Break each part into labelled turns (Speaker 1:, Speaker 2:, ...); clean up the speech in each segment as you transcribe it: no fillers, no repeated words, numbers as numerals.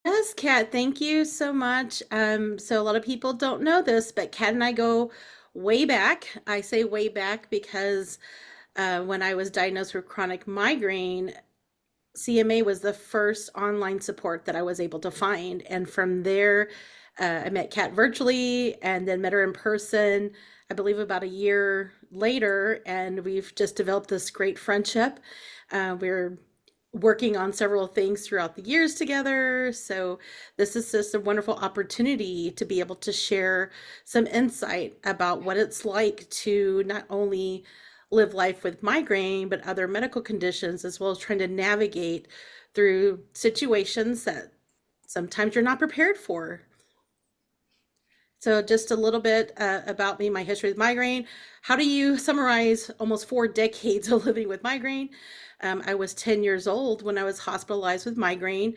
Speaker 1: Yes, Kat, thank you so much. So a lot of people don't know this, but Kat and I go way back. I say way back because when I was diagnosed with chronic migraine, CMA was the first online support that I was able to find. And from there, I met Kat virtually and then met her in person, I believe about a year later. And we've just developed this great friendship. We're working on several things throughout the years together. So, this is just a wonderful opportunity to be able to share some insight about what it's like to not only live life with migraine, but other medical conditions, as well as trying to navigate through situations that sometimes you're not prepared for. So, just a little bit about me, my history with migraine. How do you summarize almost 4 decades of living with migraine? I was 10 years old when I was hospitalized with migraine.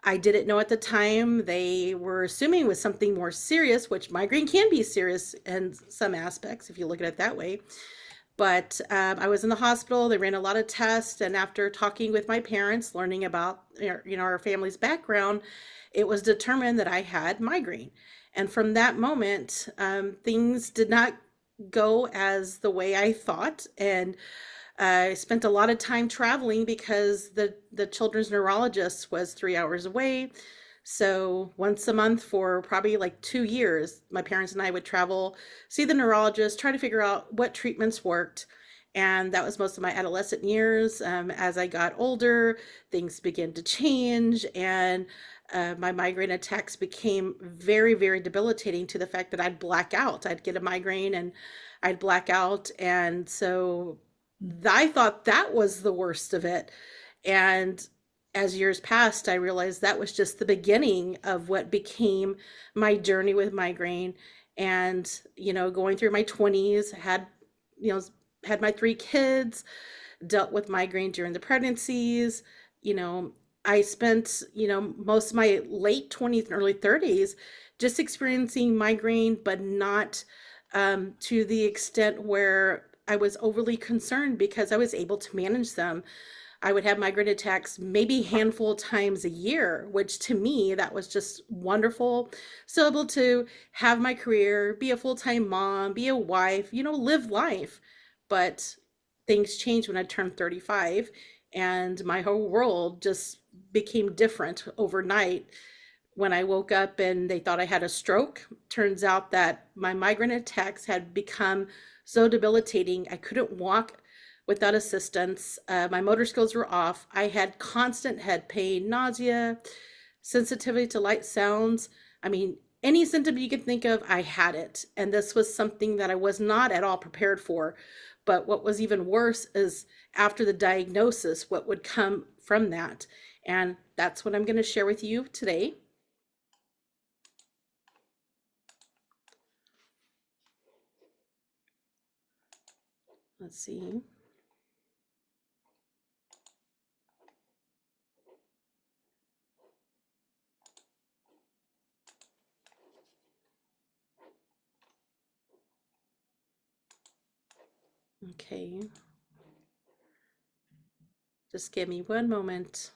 Speaker 1: I didn't know at the time. They were assuming it was something more serious, which migraine can be serious in some aspects if you look at it that way. But I was in the hospital. They ran a lot of tests, and after talking with my parents, learning about our family's background, it was determined that I had migraine. And from that moment, things did not go as the way I thought, and I spent a lot of time traveling because the children's neurologist was 3 hours away. So once a month for probably like 2 years, my parents and I would travel, see the neurologist, try to figure out what treatments worked. And that was most of my adolescent years. As I got older, things began to change, and my migraine attacks became very, very debilitating to the fact that I'd black out. I'd get a migraine and I'd black out. And so I thought that was the worst of it. And as years passed, I realized that was just the beginning of what became my journey with migraine. And, going through my 20s, you know, had my 3 kids, dealt with migraine during the pregnancies. You know, I spent, most of my late 20s and early 30s just experiencing migraine, but not to the extent where I was overly concerned because I was able to manage them. I would have migraine attacks maybe a handful of times a year, which to me, that was just wonderful. Still able to have my career, be a full time mom, be a wife, live life. But things changed when I turned 35, and my whole world just became different overnight. When I woke up and they thought I had a stroke, turns out that my migraine attacks had become so debilitating I couldn't walk without assistance. My motor skills were off. I had constant head pain, nausea, sensitivity to light sounds. I mean, any symptom you could think of, I had it. And this was something that I was not at all prepared for. But what was even worse is after the diagnosis, what would come from that. And that's what I'm going to share with you today. Let's see. Okay, just give me one moment.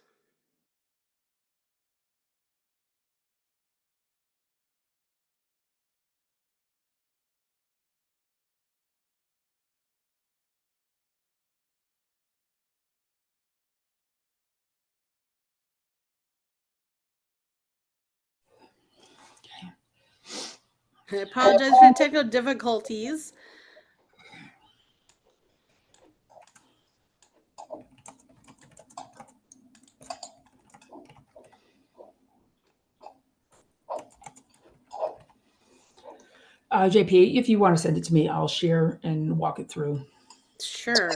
Speaker 1: I apologize for the technical difficulties.
Speaker 2: JP, if you want to send it to me, I'll share and walk it through.
Speaker 1: Sure.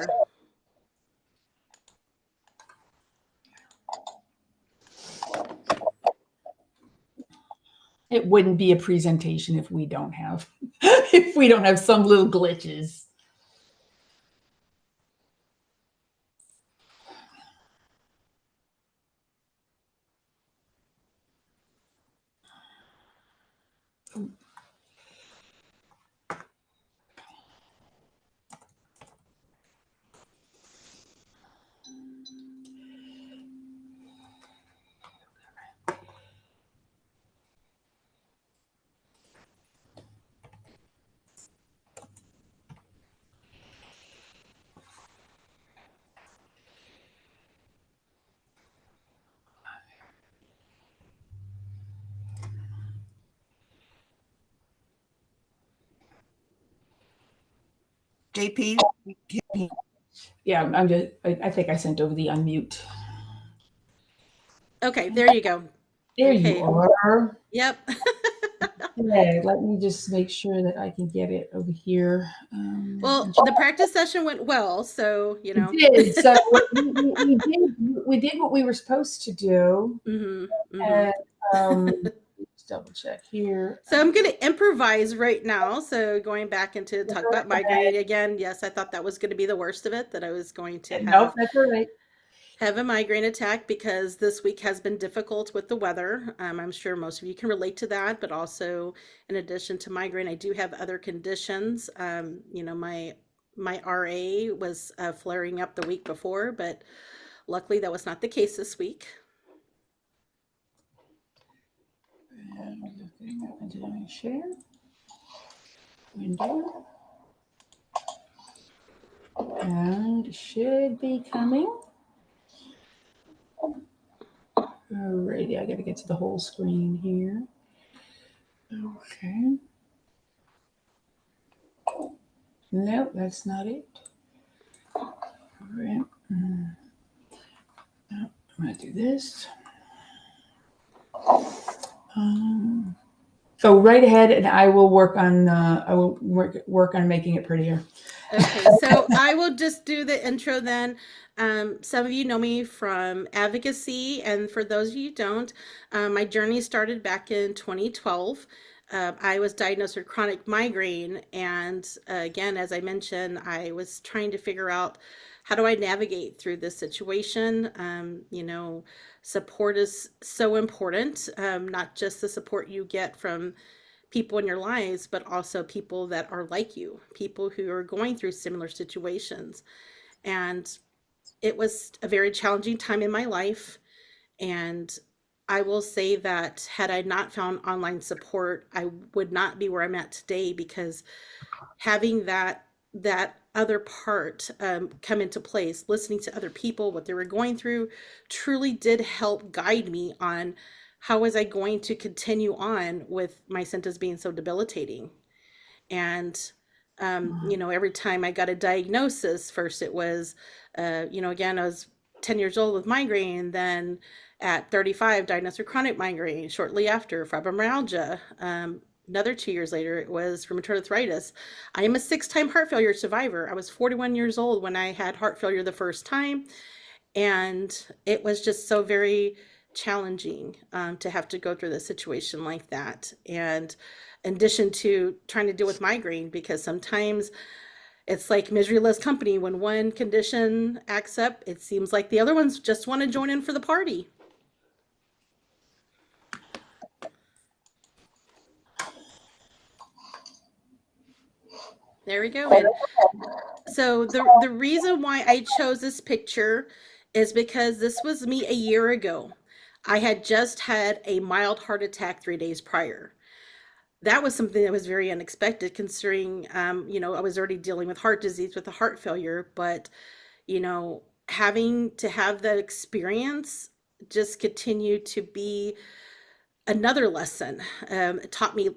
Speaker 2: It wouldn't be a presentation if we don't have if we don't have some little glitches.
Speaker 3: JP,
Speaker 2: Yeah, I think I sent over the unmute.
Speaker 1: Okay, there you go.
Speaker 2: There you
Speaker 1: Okay.
Speaker 2: are.
Speaker 1: Yep.
Speaker 2: Okay, let me just make sure that I can get it over here.
Speaker 1: Well, the practice session went well, so, you know.
Speaker 2: It did. So we did what we were supposed to do. And let's double check here.
Speaker 1: So I'm going to improvise right now. So going back into talk about migraine again. Yes, I thought that was going to be the worst of it, that I was going to
Speaker 2: Nope, that's all right.
Speaker 1: have a migraine attack because this week has been difficult with the weather. I'm sure most of you can relate to that, but also in addition to migraine, I do have other conditions. My RA was flaring up the week before, but luckily that was not the case this week.
Speaker 2: And did I share? Window. And should be coming. Alrighty, I gotta get to the whole screen here. Okay. Nope, that's not it. All right. I'm gonna do this. Go right ahead, and I will work on making it prettier.
Speaker 1: Okay, so I will just do the intro then. Some of you know me from advocacy, and for those of you who don't, my journey started back in 2012. I was diagnosed with chronic migraine, and again, as I mentioned, I was trying to figure out how do I navigate through this situation. Support is so important, not just the support you get from people in your lives, but also people that are like you, people who are going through similar situations. And it was a very challenging time in my life. And I will say that had I not found online support, I would not be where I'm at today, because having that other part come into place, listening to other people, what they were going through, truly did help guide me on how was I going to continue on with my symptoms being so debilitating. And every time I got a diagnosis, first it was, again, I was 10 years old with migraine, then at 35, diagnosed with chronic migraine, shortly after fibromyalgia. Another 2 years later, it was rheumatoid arthritis. I am a 6-time heart failure survivor. I was 41 years old when I had heart failure the first time. And it was just so very challenging to have to go through the situation like that. And in addition to trying to deal with migraine, because sometimes it's like misery loves company. When one condition acts up, it seems like the other ones just want to join in for the party. There we go. And so the reason why I chose this picture is because this was me a year ago. I had just had a mild heart attack 3 days prior. That was something that was very unexpected, considering, I was already dealing with heart disease with a heart failure, but, having to have that experience just continued to be another lesson. It taught me,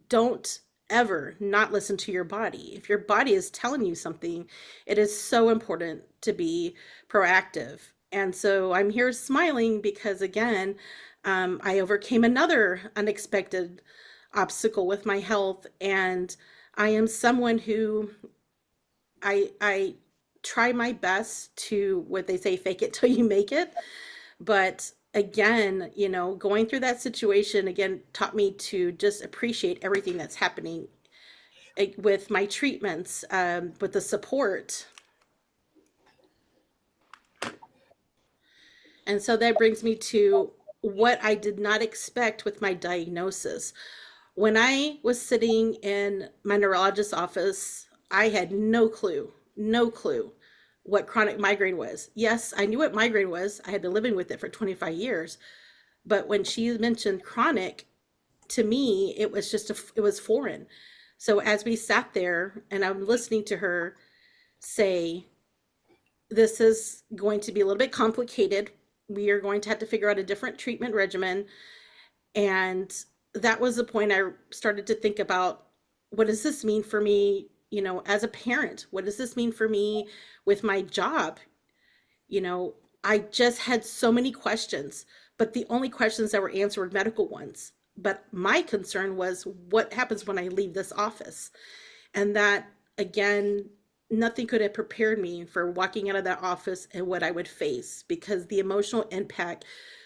Speaker 1: don't ever not listen to your body. If your body is telling you something, it is so important to be proactive. And so I'm here smiling because, again, I overcame another unexpected obstacle with my health, and I am someone who I try my best to, what they say, fake it till you make it. But again, going through that situation again taught me to just appreciate everything that's happening with my treatments, with the support. And so that brings me to what I did not expect with my diagnosis. When I was sitting in my neurologist's office, I had no clue what chronic migraine was. Yes, I knew what migraine was. I had been living with it for 25 years. But when she mentioned chronic, to me, it was it was foreign. So as we sat there and I'm listening to her say, this is going to be a little bit complicated. We are going to have to figure out a different treatment regimen. And that was the point I started to think about, what does this mean for me as a parent, what does this mean for me with my job? You know, I just had so many questions, but the only questions that were answered were medical ones. But my concern was what happens when I leave this office? And that, again, nothing could have prepared me for walking out of that office and what I would face because the emotional impact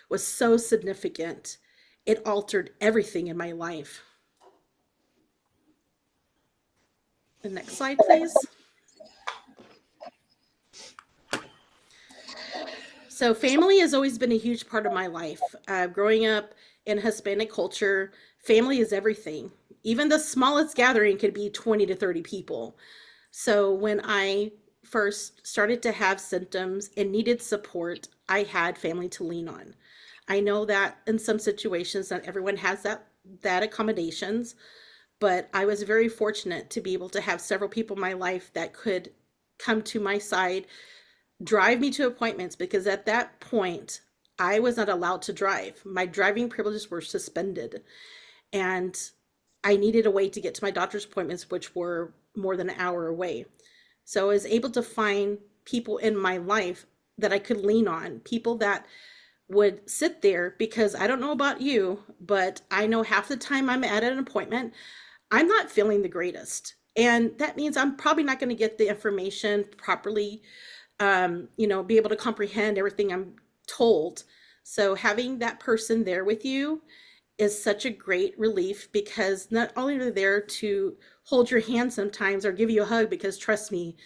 Speaker 1: was so significant. It altered everything in my life. The next slide, please. So, family has always been a huge part of my life. Growing up in Hispanic culture, family is everything. Even the smallest gathering could be 20 to 30 people. So, when I first started to have symptoms and needed support, I had family to lean on. I know that in some situations, not everyone has that accommodations, but I was very fortunate to be able to have several people in my life that could come to my side, drive me to appointments because at that point I was not allowed to drive. My driving privileges were suspended and I needed a way to get to my doctor's appointments, which were more than an hour away. So I was able to find people in my life that I could lean on, people that would sit there because I don't know about you, but I know half the time I'm at an appointment, I'm not feeling the greatest. And that means I'm probably not going to get the information properly, be able to comprehend everything I'm told. So having that person there with you is such a great relief because not only are they there to hold your hand sometimes or give you a hug, because trust me,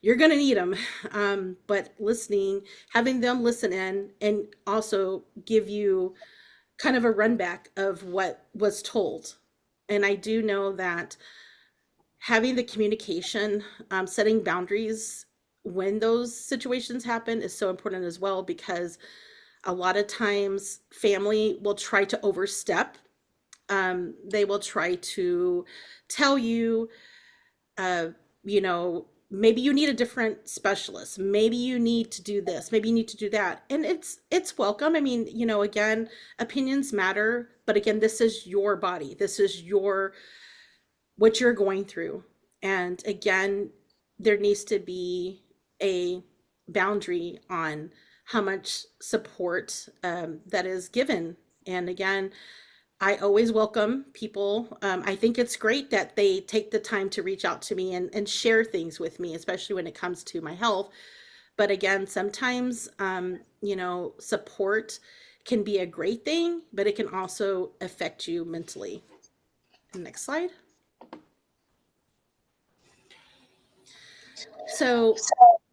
Speaker 1: you're going to need them, but listening, having them listen in and also give you kind of a run back of what was told. And I do know that having the communication, setting boundaries when those situations happen is so important as well because a lot of times family will try to overstep. They will try to tell you, uh, maybe you need a different specialist. Maybe you need to do this. Maybe you need to do that. And it's welcome. I mean, again, opinions matter, but again, this is your body. This is what you're going through. And again, there needs to be a boundary on how much support that is given. And again, I always welcome people. I think it's great that they take the time to reach out to me and share things with me, especially when it comes to my health. But again, sometimes, support can be a great thing, but it can also affect you mentally. Next slide. So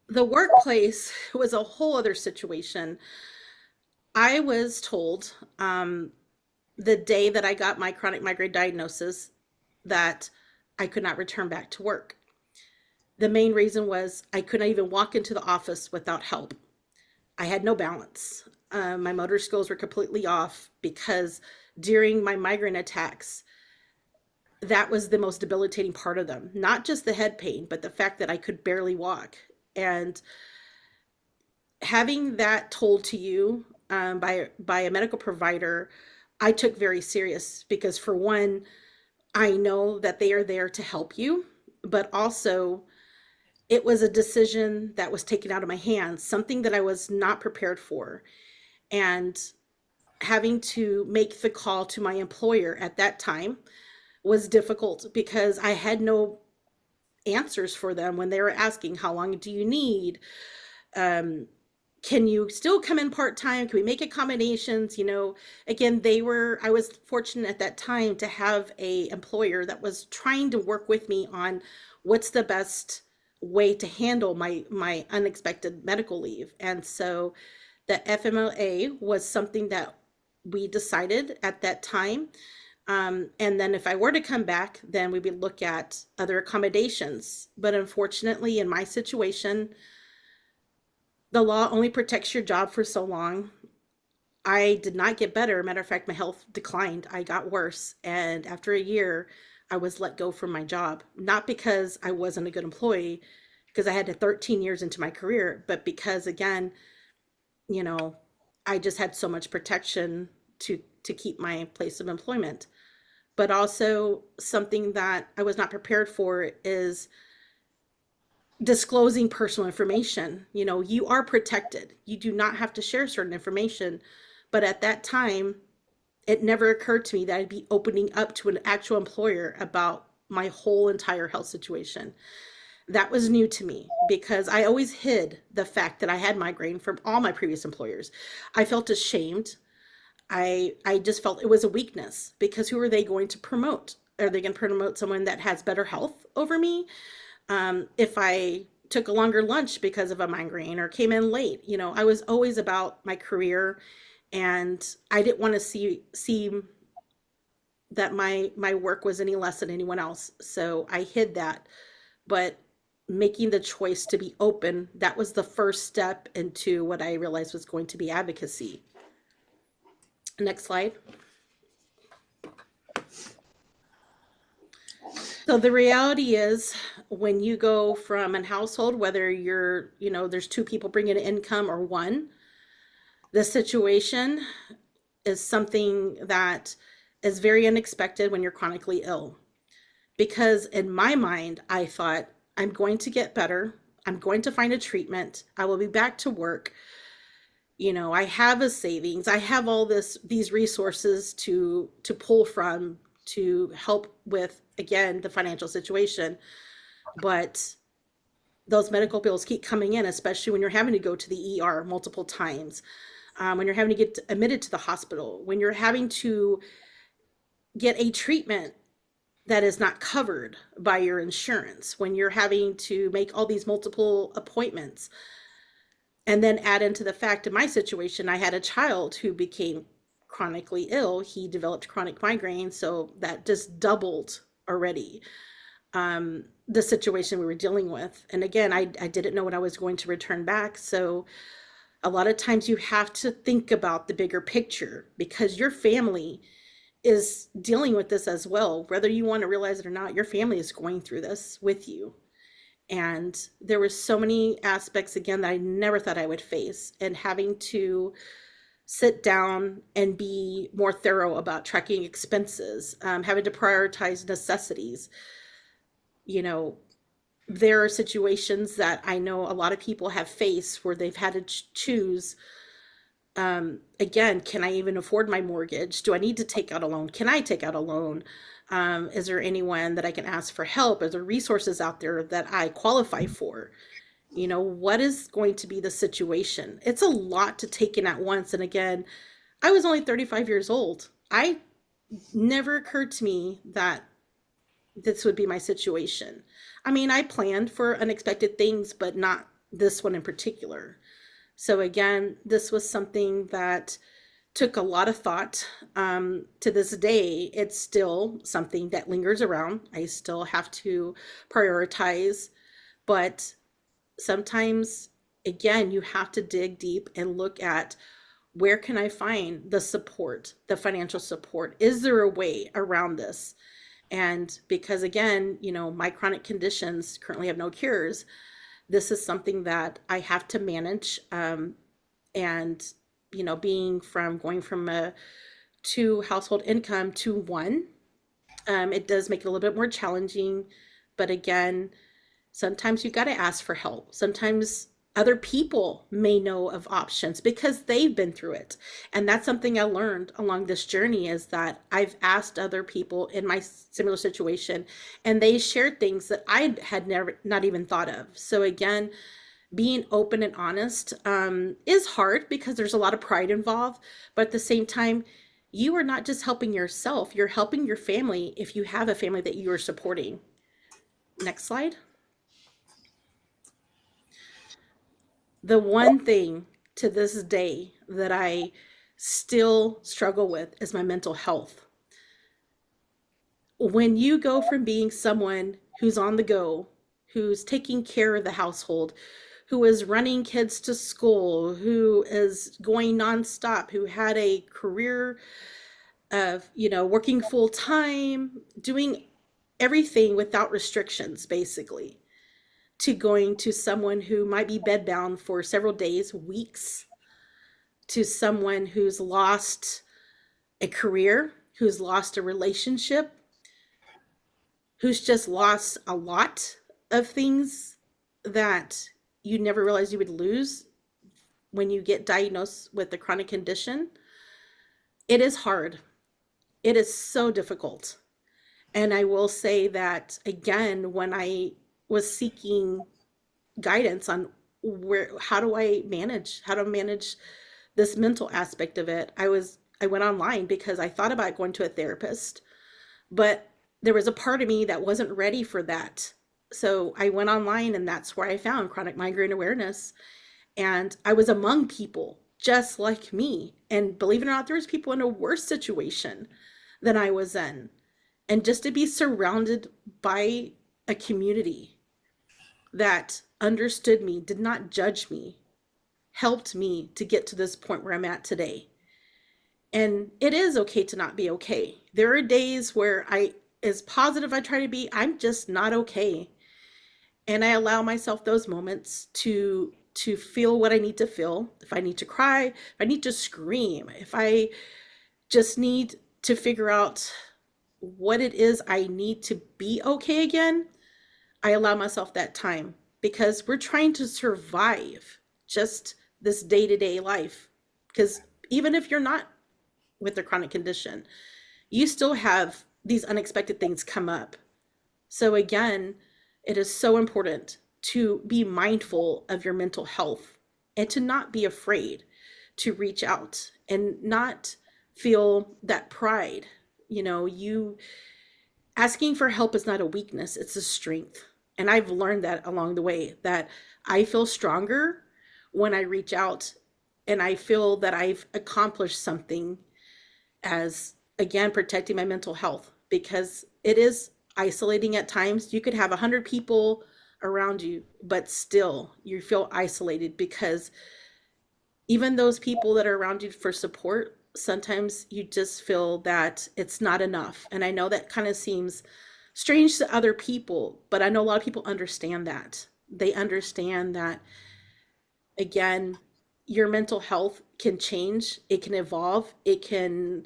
Speaker 1: the workplace was a whole other situation. I was told the day that I got my chronic migraine diagnosis that I could not return back to work. The main reason was I could not even walk into the office without help. I had no balance. My motor skills were completely off because during my migraine attacks, that was the most debilitating part of them. Not just the head pain, but the fact that I could barely walk. And having that told to you by a medical provider, I took very serious because for one, I know that they are there to help you, but also it was a decision that was taken out of my hands, something that I was not prepared for. And having to make the call to my employer at that time was difficult because I had no answers for them when they were asking, how long do you need? Um, can you still come in part-time? Can we make accommodations? Again, I was fortunate at that time to have a employer that was trying to work with me on what's the best way to handle my unexpected medical leave. And so the FMLA was something that we decided at that time. And then if I were to come back, then we would look at other accommodations. But unfortunately, in my situation, the law only protects your job for so long. I did not get better. Matter of fact, my health declined. I got worse. And after a year, I was let go from my job. Not because I wasn't a good employee, because I had 13 years into my career, but because, again, you know, I just had so much protection to keep my place of employment. but also something that I was not prepared for is disclosing personal information. You know, you are protected. You do not have to share certain information. But at that time, it never occurred to me that I'd be opening up to an actual employer about my whole entire health situation. That was new to me because I always hid the fact that I had migraine from all my previous employers. I felt ashamed. I just felt it was a weakness because who are they going to promote? Are they going to promote someone that has better health over me? If I took a longer lunch because of a migraine or came in late, you know, I was always about my career, and I didn't want to see that my work was any less than anyone else. So I hid that. But making the choice to be open, that was the first step into what I realized was going to be advocacy. Next slide. So the reality is when you go from a household, whether you're, you know, there's two people bringing in income or one, the situation is something that is very unexpected when you're chronically ill. Because in my mind, I thought, I'm going to get better. I'm going to find a treatment. I will be back to work. You know, I have a savings. I have all these resources to pull from to help with, again, the financial situation. But those medical bills keep coming in, especially when you're having to go to the ER multiple times, when you're having to get admitted to the hospital, when you're having to get a treatment that is not covered by your insurance, when you're having to make all these multiple appointments. And then add into the fact in my situation, I had a child who became chronically ill. He developed chronic migraine, so that just doubled already the situation we were dealing with. And again, I didn't know when I was going to return back. So a lot of times you have to think about the bigger picture because your family is dealing with this as well. Whether you want to realize it or not, your family is going through this with you. And there were so many aspects, again, that I never thought I would face. And having to sit down and be more thorough about tracking expenses, having to prioritize necessities. You know, there are situations that I know a lot of people have faced where they've had to choose, again, can I even afford my mortgage? Do I need to take out a loan? Can I take out a loan? Is there anyone that I can ask for help? Are there resources out there that I qualify for? You know, what is going to be the situation? It's a lot to take in at once. And again, I was only 35 years old. I never occurred to me that this would be my situation. I mean, I planned for unexpected things, but not this one in particular. So again, this was something that took a lot of thought. To this day, it's still something that lingers around. I still have to prioritize, but sometimes, again, you have to dig deep and look at where can I find the support, the financial support? Is there a way around this? And because, again, you know, my chronic conditions currently have no cures, this is something that I have to manage. And, you know, going from a two household income to one, it does make it a little bit more challenging. But again, sometimes you got to ask for help. Sometimes other people may know of options because they've been through it. And that's something I learned along this journey, is that I've asked other people in my similar situation, and they shared things that I had never, not even thought of. So again, being open and honest is hard because there's a lot of pride involved. But at the same time, you are not just helping yourself, you're helping your family if you have a family that you are supporting. Next slide. The one thing to this day that I still struggle with is my mental health. When you go from being someone who's on the go, who's taking care of the household, who is running kids to school, who is going nonstop, who had a career of, you know, working full time, doing everything without restrictions, basically, to going to someone who might be bedbound for several days, weeks, to someone who's lost a career, who's lost a relationship, who's just lost a lot of things that you never realized you would lose when you get diagnosed with the chronic condition. It is hard. It is so difficult. And I will say that again, when I was seeking guidance on how to manage this mental aspect of it, I went online because I thought about going to a therapist, but there was a part of me that wasn't ready for that. So I went online, and that's where I found chronic migraine awareness. And I was among people just like me. And believe it or not, there was people in a worse situation than I was in. And just to be surrounded by a community that understood me, did not judge me, helped me to get to this point where I'm at today. And it is okay to not be okay. There are days where as positive I try to be, I'm just not okay. And I allow myself those moments to feel what I need to feel. If I need to cry, if I need to scream, if I just need to figure out what it is I need to be okay again, I allow myself that time because we're trying to survive just this day-to-day life. Because even if you're not with the chronic condition, you still have these unexpected things come up. So again, it is so important to be mindful of your mental health and to not be afraid to reach out and not feel that pride. You asking for help is not a weakness, it's a strength. And I've learned that along the way, that I feel stronger when I reach out and I feel that I've accomplished something as, again, protecting my mental health, because it is isolating at times. You could have 100 people around you, but still you feel isolated because even those people that are around you for support, sometimes you just feel that it's not enough. And I know that kind of seems strange to other people, but I know a lot of people understand that. They understand that, again, your mental health can change, it can evolve, it can,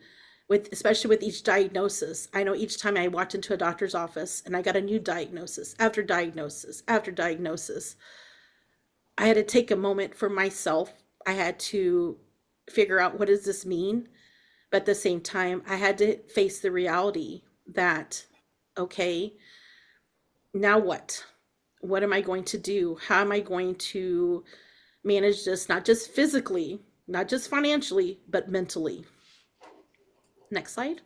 Speaker 1: especially with each diagnosis. I know each time I walked into a doctor's office and I got a new diagnosis after diagnosis after diagnosis, I had to take a moment for myself. I had to figure out, what does this mean? But at the same time, I had to face the reality that, okay, now what? What am I going to do? How am I going to manage this, not just physically, not just financially, but mentally? Next slide.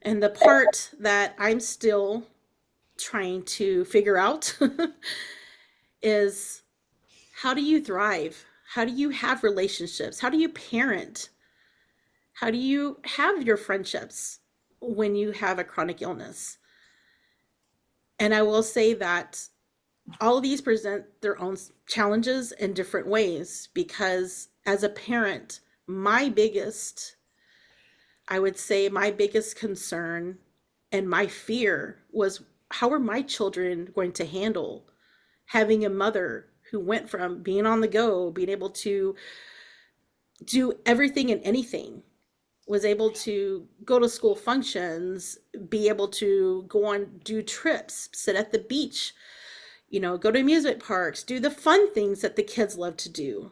Speaker 1: And the part that I'm still trying to figure out is, how do you thrive? How do you have relationships? How do you parent? How do you have your friendships when you have a chronic illness? And I will say that all of these present their own challenges in different ways, because as a parent, I would say my biggest concern and my fear was, how are my children going to handle having a mother who went from being on the go, being able to do everything and anything, was able to go to school functions, be able to go on, do trips, sit at the beach, go to amusement parks, do the fun things that the kids love to do.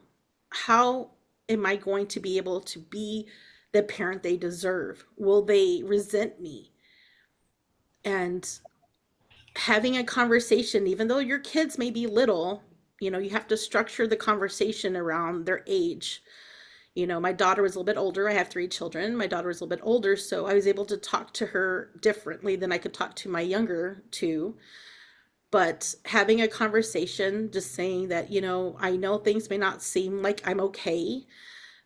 Speaker 1: How am I going to be able to be the parent they deserve? Will they resent me? And having a conversation, even though your kids may be little, you have to structure the conversation around their age. My daughter was a little bit older. I have 3 children. My daughter was a little bit older, so I was able to talk to her differently than I could talk to my younger 2. But having a conversation, just saying that, I know things may not seem like I'm okay,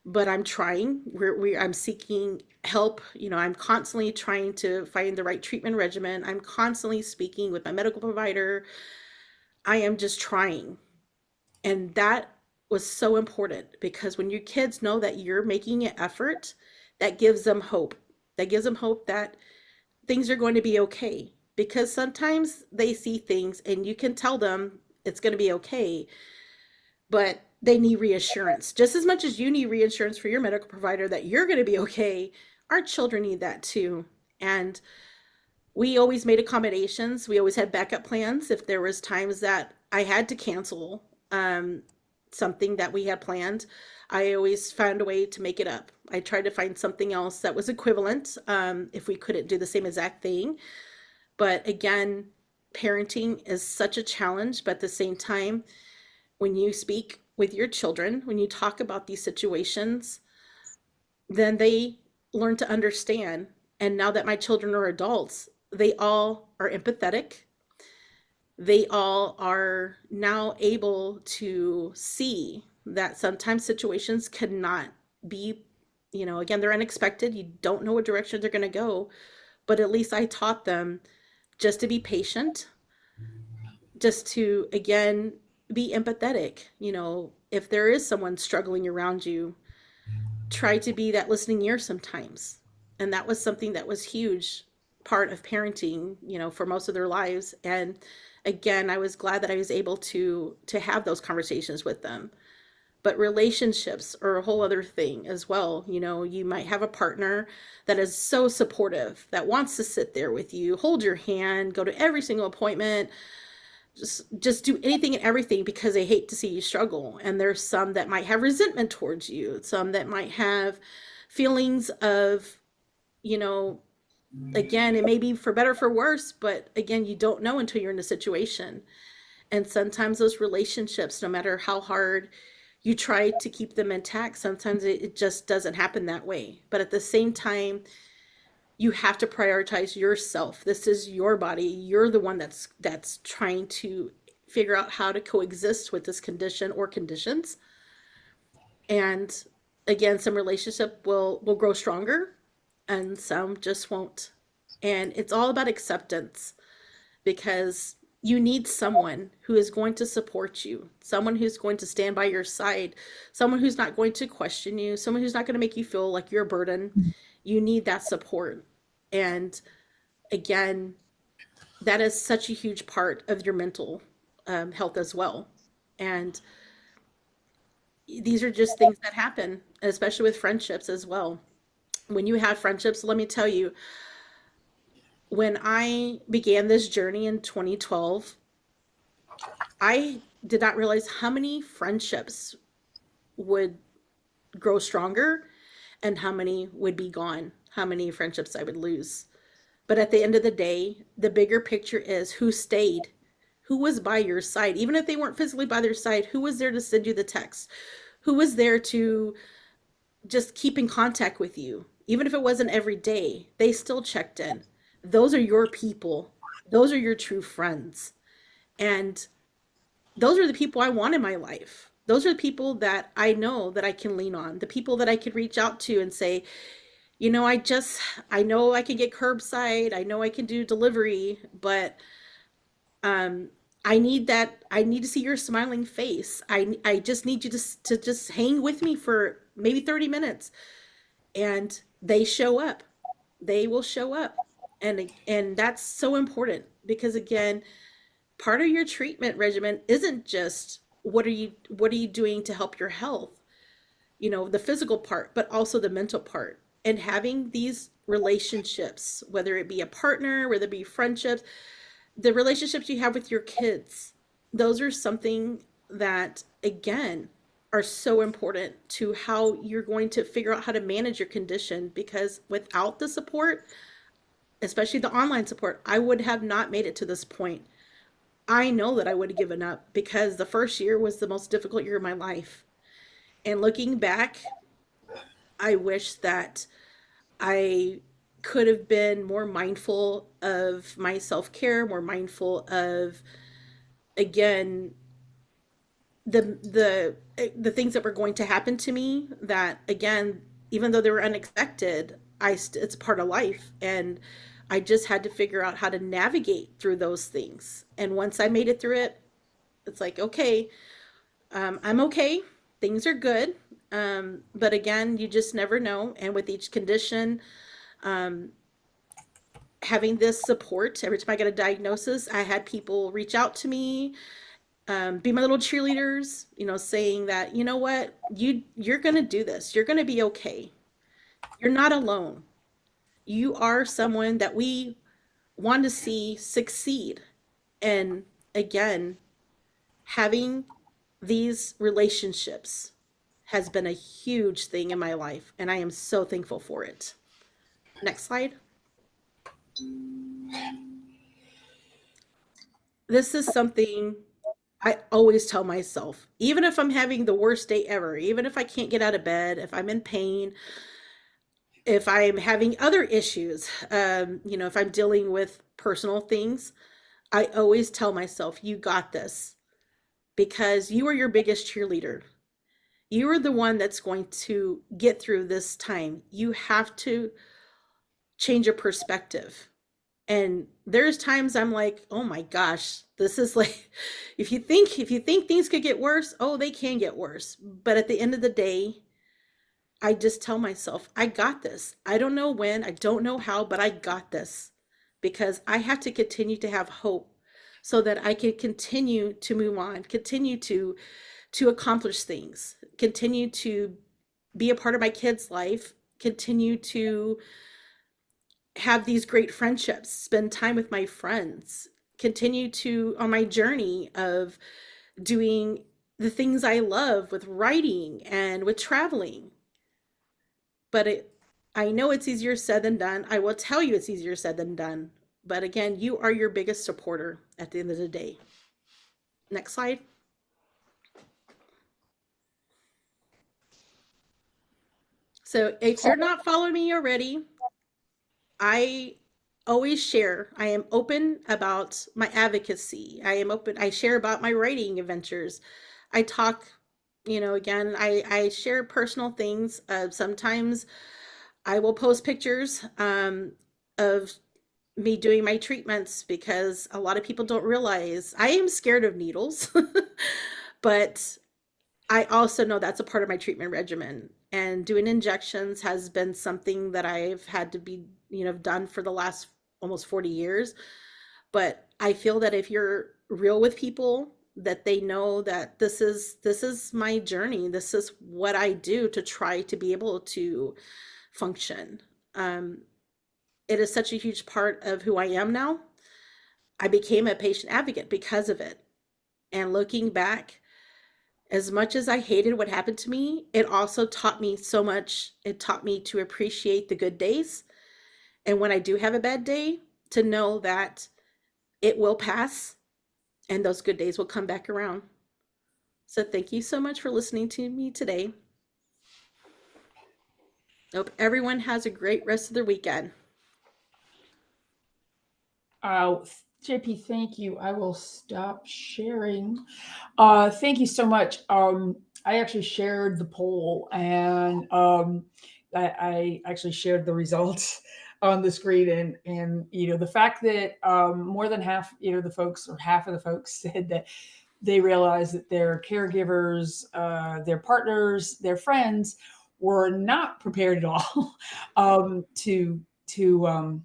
Speaker 1: but I'm trying. I'm seeking help. I'm constantly trying to find the right treatment regimen. I'm constantly speaking with my medical provider. I am just trying. And that was so important, because when your kids know that you're making an effort, that gives them hope. That gives them hope that things are going to be okay. Because sometimes they see things and you can tell them it's going to be okay, but they need reassurance. Just as much as you need reassurance for your medical provider that you're going to be okay, our children need that too. And we always made accommodations. We always had backup plans if there was times that I had to cancel something that we had planned. I always found a way to make it up. I tried to find something else that was equivalent if we couldn't do the same exact thing. But again, parenting is such a challenge, but at the same time, when you speak with your children, when you talk about these situations, then they learn to understand. And now that my children are adults, they all are empathetic. They all are now able to see that sometimes situations cannot be, again, they're unexpected. You don't know what direction they're going to go. But at least I taught them just to be patient, just to, again, be empathetic. If there is someone struggling around you, try to be that listening ear sometimes. And that was something that was huge part of parenting, for most of their lives. And again, I was glad that I was able to have those conversations with them. But relationships are a whole other thing as well. You might have a partner that is so supportive, that wants to sit there with you, hold your hand, go to every single appointment, just do anything and everything because they hate to see you struggle. And there's some that might have resentment towards you, some that might have feelings of, you know, again, it may be for better for worse, but again, you don't know until you're in a situation. And sometimes those relationships, no matter how hard you try to keep them intact, sometimes it just doesn't happen that way. But at the same time, you have to prioritize yourself. This is your body. You're the one that's trying to figure out how to coexist with this condition or conditions. And again, some relationship will grow stronger and some just won't. And it's all about acceptance, because you need someone who is going to support you, someone who's going to stand by your side, someone who's not going to question you, someone who's not going to make you feel like you're a burden. You need that support. And again, that is such a huge part of your mental health as well. And these are just things that happen, especially with friendships as well. When you have friendships, let me tell you, when I began this journey in 2012, I did not realize how many friendships would grow stronger and how many would be gone, how many friendships I would lose. But at the end of the day, the bigger picture is who stayed, who was by your side, even if they weren't physically by their side, who was there to send you the text, who was there to just keep in contact with you. Even if it wasn't every day, they still checked in. Those are your people. Those are your true friends. And those are the people I want in my life. Those are the people that I know that I can lean on, the people that I could reach out to and say, I know I can get curbside, I know I can do delivery, but um, I need to see your smiling face. I just need you to just hang with me for maybe 30 minutes. And they show up. They will show up. And that's so important because again, part of your treatment regimen isn't just what are you doing to help your health, the physical part, but also the mental part. And having these relationships, whether it be a partner, whether it be friendships, the relationships you have with your kids, those are something that, again, are so important to how you're going to figure out how to manage your condition. Because without the support, especially the online support, I would have not made it to this point. I know that I would have given up because the first year was the most difficult year of my life. And looking back, I wish that I could have been more mindful of my self care, more mindful of, again, the things that were going to happen to me. That again, even though they were unexpected, it's part of life, and I just had to figure out how to navigate through those things. And once I made it through it, it's like, okay, I'm okay. Things are good. But again, you just never know. And with each condition, um, having this support, every time I got a diagnosis, I had people reach out to me Be my little cheerleaders, saying that, you know what, you're going to do this. You're going to be okay. You're not alone. You are someone that we want to see succeed. And again, having these relationships has been a huge thing in my life, and I am so thankful for it. Next slide. This is something I always tell myself, even if I'm having the worst day ever, even if I can't get out of bed, if I'm in pain, if I'm having other issues, if I'm dealing with personal things, I always tell myself, you got this, because you are your biggest cheerleader. You are the one that's going to get through this time. You have to change your perspective. And there's times I'm like, oh my gosh, this is like, if you think things could get worse, oh, they can get worse. But at the end of the day, I just tell myself, I got this. I don't know when, I don't know how, but I got this, because I have to continue to have hope so that I can continue to move on, continue to accomplish things, continue to be a part of my kids' life, continue to have these great friendships, spend time with my friends, continue to on my journey of doing the things I love with writing and with traveling. But I know it's easier said than done. I will tell you it's easier said than done. But again, you are your biggest supporter at the end of the day. Next slide. So if you're not following me already, I always share. I am open about my advocacy. I am open. I share about my writing adventures. I talk, again, I share personal things. Sometimes I will post pictures of me doing my treatments, because a lot of people don't realize I am scared of needles, but I also know that's a part of my treatment regimen. And doing injections has been something that I've had to be, done for the last almost 40 years. But I feel that if you're real with people, that they know that this is my journey. This is what I do to try to be able to function. Um, it is such a huge part of who I am now. I became a patient advocate because of it. And looking back, as much as I hated what happened to me, it also taught me so much. It taught me to appreciate the good days. And when I do have a bad day, to know that it will pass and those good days will come back around. So thank you so much for listening to me today. Hope everyone has a great rest of their weekend.
Speaker 2: Uh, JP, thank you. I will stop sharing. Thank you so much. I actually shared the poll, and I actually shared the results on the screen, and the fact that more than half, the folks, or half of the folks, said that they realized that their caregivers, their partners, their friends were not prepared at all to um,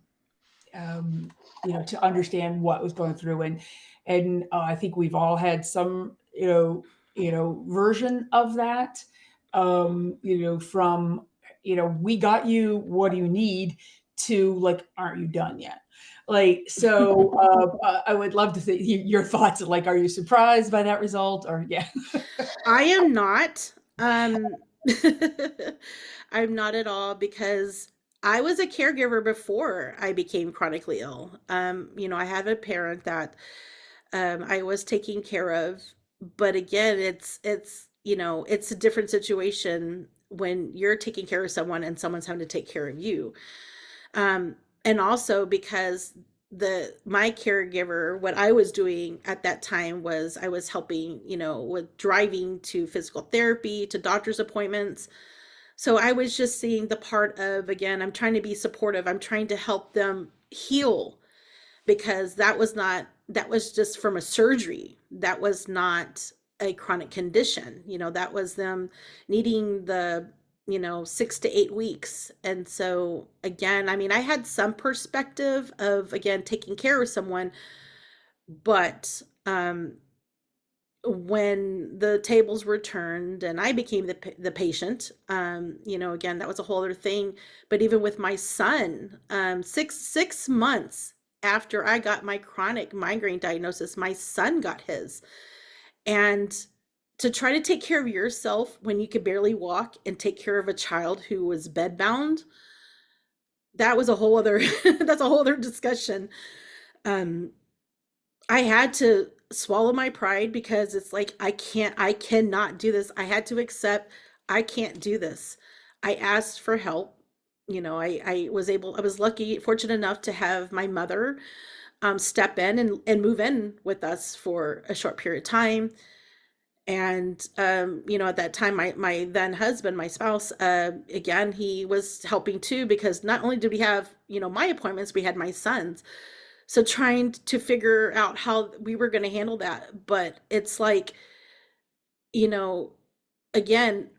Speaker 2: to understand what was going through. And I think we've all had some, version of that, from, we got you, what do you need, to like, aren't you done yet? Like, so I would love to see your thoughts. Like, are you surprised by that result, or yeah?
Speaker 1: I am not. I'm not at all, because I was a caregiver before I became chronically ill. I had a parent that I was taking care of, but again, it's a different situation when you're taking care of someone and someone's having to take care of you. And also because my caregiver, what I was doing at that time was I was helping, with driving to physical therapy, to doctor's appointments. So I was just seeing the part of, again, I'm trying to be supportive. I'm trying to help them heal, because that was just from a surgery. That was not a chronic condition. That was them needing the 6 to 8 weeks. And so again, I mean, I had some perspective of, again, taking care of someone, but when the tables were turned and I became the patient, again, that was a whole other thing. But even with my son, 6 months after I got my chronic migraine diagnosis, my son got his. And to try to take care of yourself when you could barely walk and take care of a child who was bedbound, that was a whole other that's a whole other discussion. Um, I had to swallow my pride because it's like I cannot do this. I had to accept I can't do this. I asked for help. I was lucky, fortunate enough to have my mother step in and move in with us for a short period of time. And at that time, my then husband, my spouse, again, he was helping too, because not only did we have, my appointments, we had my son's. So trying to figure out how we were going to handle that. But it's like, you know, again,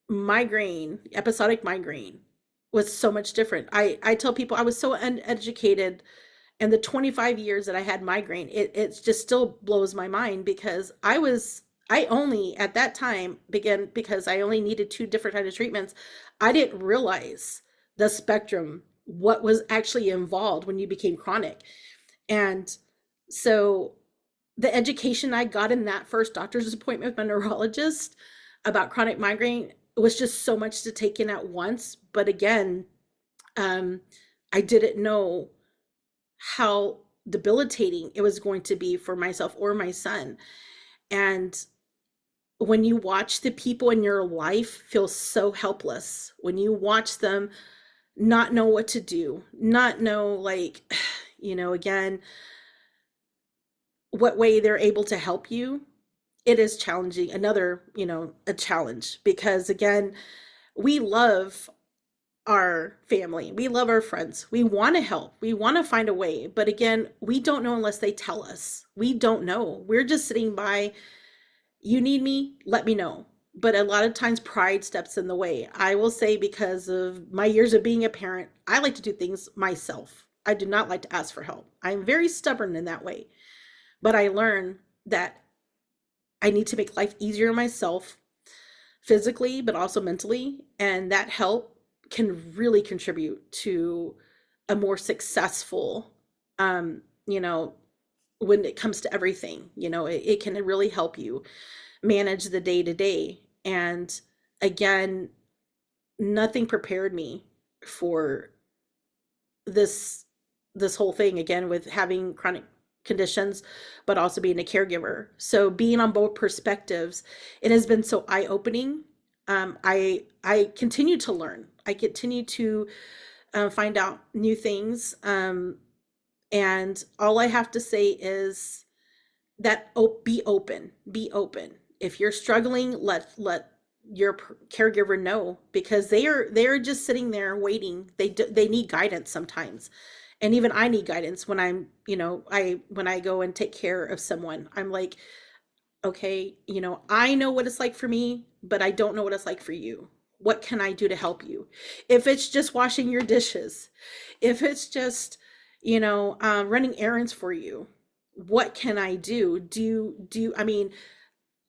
Speaker 1: migraine, episodic migraine was so much different. I tell people I was so uneducated, and the 25 years that I had migraine, it just still blows my mind, because I only at that time began, because I only needed two different kind of treatments. I didn't realize the spectrum, what was actually involved when you became chronic. And so the education I got in that first doctor's appointment with my neurologist about chronic migraine was just so much to take in at once. But again, um, I didn't know how debilitating it was going to be for myself or my son. And when you watch the people in your life feel so helpless, when you watch them not know what to do, not know, like, again, what way they're able to help you, it is challenging. Another, a challenge, because again, we love our family, we love our friends, we want to help, we want to find a way, but again, we don't know unless they tell us. We don't know, we're just sitting by. You need me, let me know. But a lot of times pride steps in the way. I will say, because of my years of being a parent, I like to do things myself. I do not like to ask for help. I'm very stubborn in that way. But I learned that I need to make life easier on myself, physically, but also mentally. And that help can really contribute to a more successful, um, you know, when it comes to everything, it can really help you manage the day to day. And again, nothing prepared me for this this whole thing, again, with having chronic conditions, but also being a caregiver. So being on both perspectives, it has been so eye-opening. I continue to learn. I continue to find out new things. And all I have to say is that, be open, be open. If you're struggling, let your caregiver know, because they're just sitting there waiting. They need guidance sometimes. And even I need guidance when when I go and take care of someone. I'm like, okay, I know what it's like for me, but I don't know what it's like for you. What can I do to help you? If it's just washing your dishes, if it's just, running errands for you, what can I do? I mean,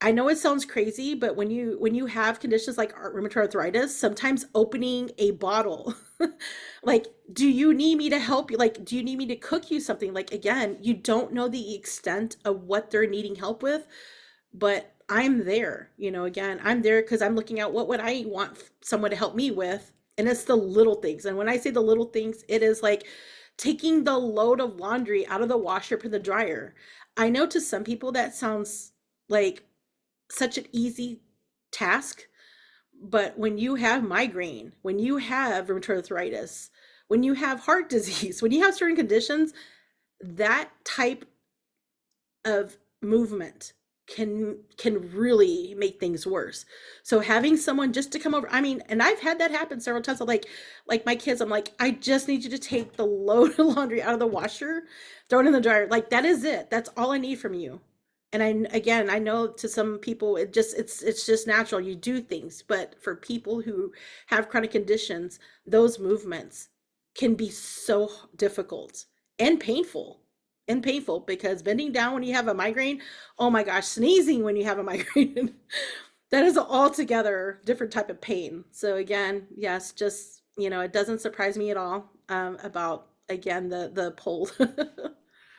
Speaker 1: I know it sounds crazy, but when you have conditions like rheumatoid arthritis, sometimes opening a bottle, like, do you need me to help you? Like, do you need me to cook you something? Like, again, you don't know the extent of what they're needing help with, but I'm there. Again, I'm there because I'm looking at what would I want someone to help me with, and it's the little things. And when I say the little things, it is like taking the load of laundry out of the washer, put in the dryer. I know to some people that sounds like such an easy task, but when you have migraine, when you have rheumatoid arthritis, when you have heart disease, when you have certain conditions, that type of movement can really make things worse. So having someone just to come over, I mean, and I've had that happen several times. I'm like my kids, I'm like, I just need you to take the load of laundry out of the washer, throw it in the dryer. Like, that is it. That's all I need from you. And I know to some people it's just natural. You do things, but for people who have chronic conditions, those movements can be so difficult and painful. and painful, because bending down when you have a migraine, oh my gosh, sneezing when you have a migraine, that is an altogether different type of pain. So again, yes, just, it doesn't surprise me at all, about, again, the pole.